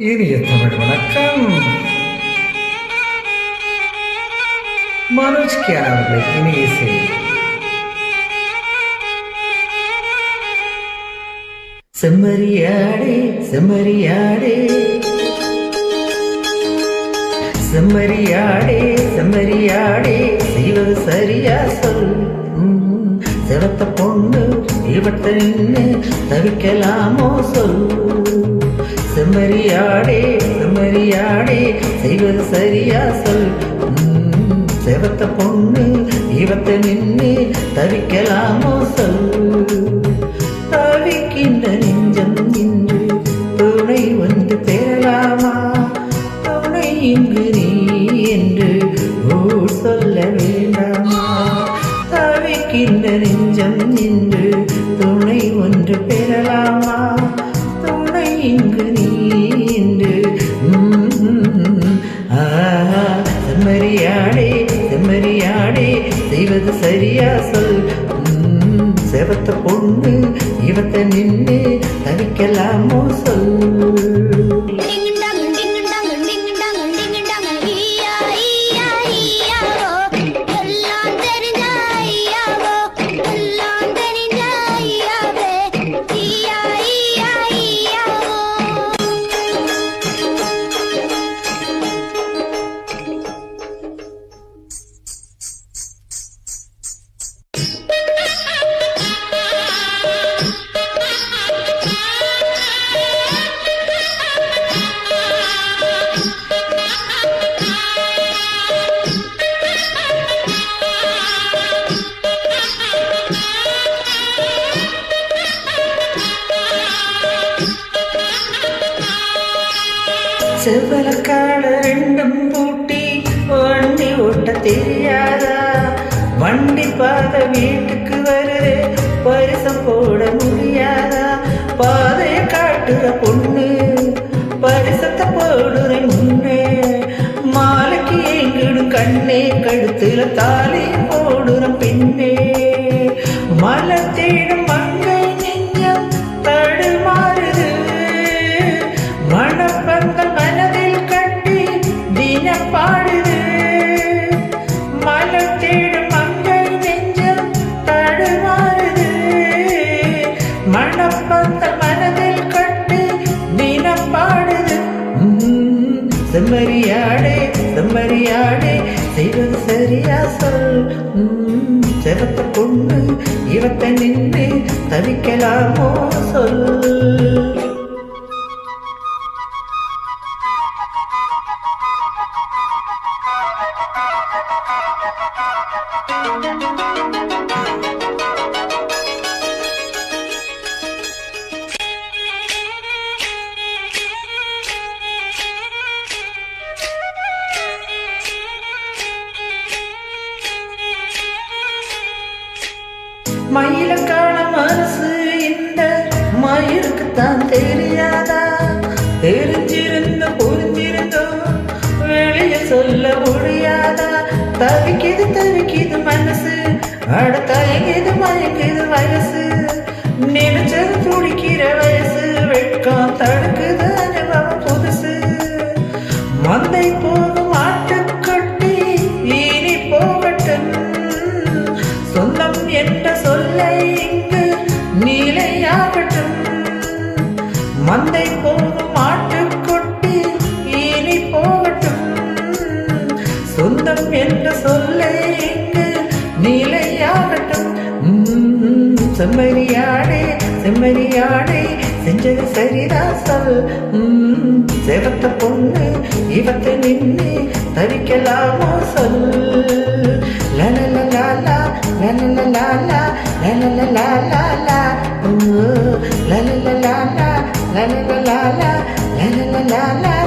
இனிய தமிழ் வணக்கம். மனோஜ் கியான் அவர்களை இனிய இசை. செம்மறியாடே செம்மறியாடே செம்மறியாடே செம்மறியாடே செய்வது சரியா சொல். செவத்த பொண்ணு இவட்ட நின்று தவிக்கலாமோ சொல். செம்மறியாடே செம்மறியாடே செய்வது சரியா சொல். செவத்த பொண்ணு இவத்த நின்று தவிக்கலாமோ சொல். தவிக்கின்ற நெஞ்சம் இன்று துணை வந்து பெறலாமா? துணை இங்கு நீ என்று ஊர் சொல்ல வேண்டாமா? தவிக்கின்ற நெஞ்சம் இன்று துணை ஒன்று பெறலாமா? துணை இங்கு நீ என்று. செம்மறியாடே செம்மறியாடே செய்வது சரியா சொல். செவத்த பொண்ணு இவத்த நின்று தவிக்கலாமோ சொல். செவ்வலக்கால ரெண்டும் பூட்டி வண்டி ஓட்ட தெரியாதா? வண்டி பாத வீட்டுக்கு வருது பரிசம் போட முடியாதா? பாதைய காட்டுற பொண்ணு பரிசத்தை போடுற முன்னே. மாலைக்கு எங்கிடும் கண்ணே கழுத்துல தாலி போடுற பெண்ணே. மலை தேடும் மங்கை நெஞ்சம் தடுமாறுது. மணப்பந்தல் மனதில் கட்டி தினம் பாடுது. மலை தேடும் மங்கை நெஞ்சம் தடுமாறுது. மணப்பந்தல் மனதில் கட்டி தினம் பாடுது. செம்மறியாடே செம்மறியாடே செய்வது சரியா சொல். செவத்த பொண்ணு இவத்த நின்று தவிக்கலாமோ சொல். மயிலுக்கான மனசு இந்த மயிருக்குத்தான் தெரியாதா? தெரிஞ்சிருந்த புரிஞ்சிருந்தோம் வெளியே சொல்ல முடியாதா? தவிக்குது தவிக்குது மனசு, அட தயங்குது மயங்குது வயசு. நினைச்சது துடிக்கிற வயசு, வெட்கம் தடுக்குது அனுபவம் புதுசு. மந்தை போகும் ஆட்டுக்கட்டி இனி போகட்டும். சொந்தம் என்ற சொல்லை இங்கு நீலையாகட்டும். மந்தை போகும் ஆட்டுக்கொட்டி இனி போகட்டும். சொந்தம் என்ற சொல்லை இங்கு நீலையாகட்டும். செம்மறியாடே செம்மறியாடே செஞ்சது சரிதா சொல். செவத்த பொண்ணு இவத்த நின்று தவிக்கலாமோ சொல். லலலலாலா லலலலாலா லலலலாலா லலலலாலா லலலலாலா லலலலாலா